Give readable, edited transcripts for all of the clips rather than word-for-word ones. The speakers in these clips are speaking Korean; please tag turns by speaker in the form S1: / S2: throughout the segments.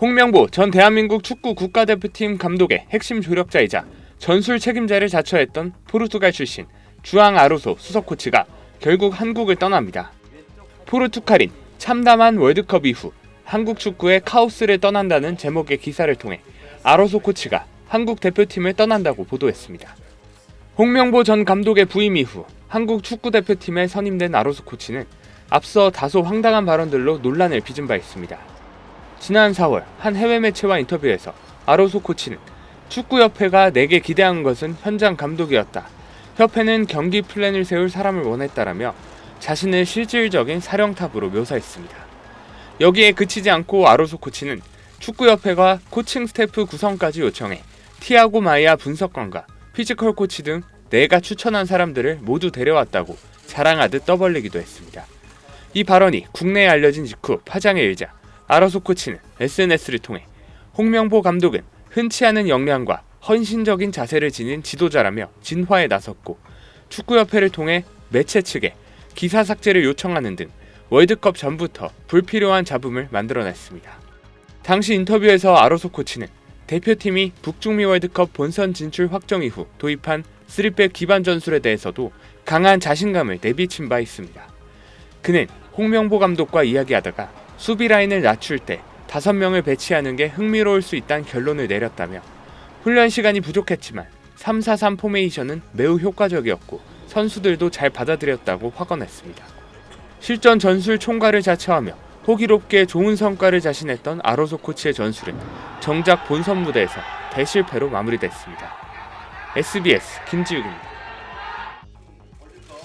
S1: 홍명보 전 대한민국 축구 국가대표팀 감독의 핵심 조력자이자 전술 책임자를 자처했던 포르투갈 출신 주앙 아로소 수석 코치가 결국 한국을 떠납니다. 포르투갈인 참담한 월드컵 이후 한국 축구의 카오스를 떠난다는 제목의 기사를 통해 아로소 코치가 한국 대표팀을 떠난다고 보도했습니다. 홍명보 전 감독의 부임 이후 한국 축구대표팀에 선임된 아로소 코치는 앞서 다소 황당한 발언들로 논란을 빚은 바 있습니다. 지난 4월 한 해외 매체와 인터뷰에서 아로소 코치는 축구협회가 내게 기대한 것은 현장 감독이었다. 협회는 경기 플랜을 세울 사람을 원했다라며 자신을 실질적인 사령탑으로 묘사했습니다. 여기에 그치지 않고 아로소 코치는 축구협회가 코칭 스태프 구성까지 요청해 티아고 마이아 분석관과 피지컬 코치 등 내가 추천한 사람들을 모두 데려왔다고 자랑하듯 떠벌리기도 했습니다. 이 발언이 국내에 알려진 직후 파장에 일자 아로소 코치는 SNS를 통해 홍명보 감독은 흔치 않은 역량과 헌신적인 자세를 지닌 지도자라며 진화에 나섰고 축구협회를 통해 매체 측에 기사 삭제를 요청하는 등 월드컵 전부터 불필요한 잡음을 만들어냈습니다. 당시 인터뷰에서 아로소 코치는 대표팀이 북중미 월드컵 본선 진출 확정 이후 도입한 3백 기반 전술에 대해서도 강한 자신감을 내비친 바 있습니다. 그는 홍명보 감독과 이야기하다가 수비 라인을 낮출 때 5명을 배치하는 게 흥미로울 수 있다는 결론을 내렸다며 훈련 시간이 부족했지만 3-4-3 포메이션은 매우 효과적이었고 선수들도 잘 받아들였다고 확언했습니다. 실전 전술 총괄을 자처하며 호기롭게 좋은 성과를 자신했던 아로소 코치의 전술은 정작 본선 무대에서 대실패로 마무리됐습니다. SBS 김지욱입니다.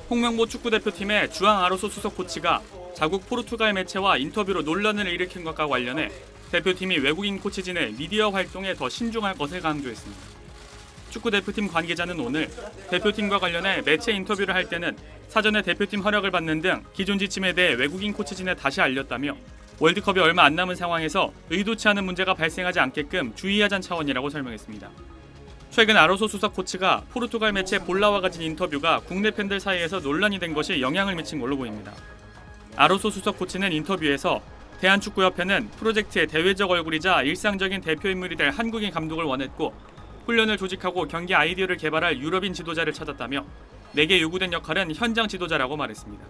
S2: 홍명보 축구대표팀의 주앙 아로소 수석 코치가 자국 포르투갈 매체와 인터뷰로 논란을 일으킨 것과 관련해 대표팀이 외국인 코치진의 미디어 활동에 더 신중할 것을 강조했습니다. 축구대표팀 관계자는 오늘 대표팀과 관련해 매체 인터뷰를 할 때는 사전에 대표팀 허락을 받는 등 기존 지침에 대해 외국인 코치진에 다시 알렸다며 월드컵이 얼마 안 남은 상황에서 의도치 않은 문제가 발생하지 않게끔 주의하자는 차원이라고 설명했습니다. 최근 아로소 수석 코치가 포르투갈 매체 볼라와 가진 인터뷰가 국내 팬들 사이에서 논란이 된 것이 영향을 미친 걸로 보입니다. 아로소 수석 코치는 인터뷰에서 대한축구협회는 프로젝트의 대외적 얼굴이자 일상적인 대표 인물이 될 한국인 감독을 원했고 훈련을 조직하고 경기 아이디어를 개발할 유럽인 지도자를 찾았다며 내게 요구된 역할은 현장 지도자라고 말했습니다.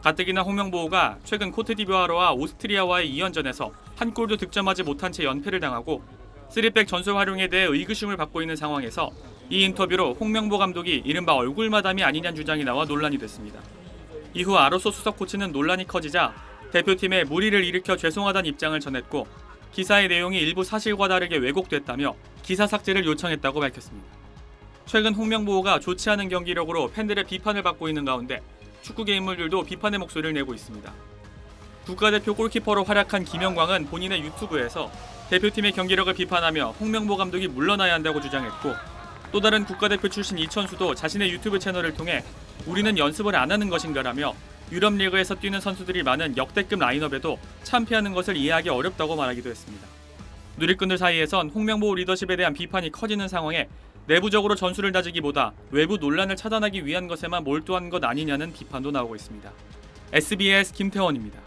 S2: 가뜩이나 홍명보가 최근 코트디부아르와 오스트리아와의 2연전에서 한 골도 득점하지 못한 채 연패를 당하고 3백 전술 활용에 대해 의구심을 받고 있는 상황에서 이 인터뷰로 홍명보 감독이 이른바 얼굴마담이 아니냐는 주장이 나와 논란이 됐습니다. 이후 아로소 수석 코치는 논란이 커지자 대표팀에 무리를 일으켜 죄송하다는 입장을 전했고 기사의 내용이 일부 사실과 다르게 왜곡됐다며 기사 삭제를 요청했다고 밝혔습니다. 최근 홍명보가 좋지 않은 경기력으로 팬들의 비판을 받고 있는 가운데 축구계 인물들도 비판의 목소리를 내고 있습니다. 국가대표 골키퍼로 활약한 김영광은 본인의 유튜브에서 대표팀의 경기력을 비판하며 홍명보 감독이 물러나야 한다고 주장했고 또 다른 국가대표 출신 이천수도 자신의 유튜브 채널을 통해 우리는 연습을 안 하는 것인가라며 유럽 리그에서 뛰는 선수들이 많은 역대급 라인업에도 참패하는 것을 이해하기 어렵다고 말하기도 했습니다. 누리꾼들 사이에선 홍명보 리더십에 대한 비판이 커지는 상황에 내부적으로 전술을 다지기보다 외부 논란을 차단하기 위한 것에만 몰두한 것 아니냐는 비판도 나오고 있습니다. SBS 김태원입니다.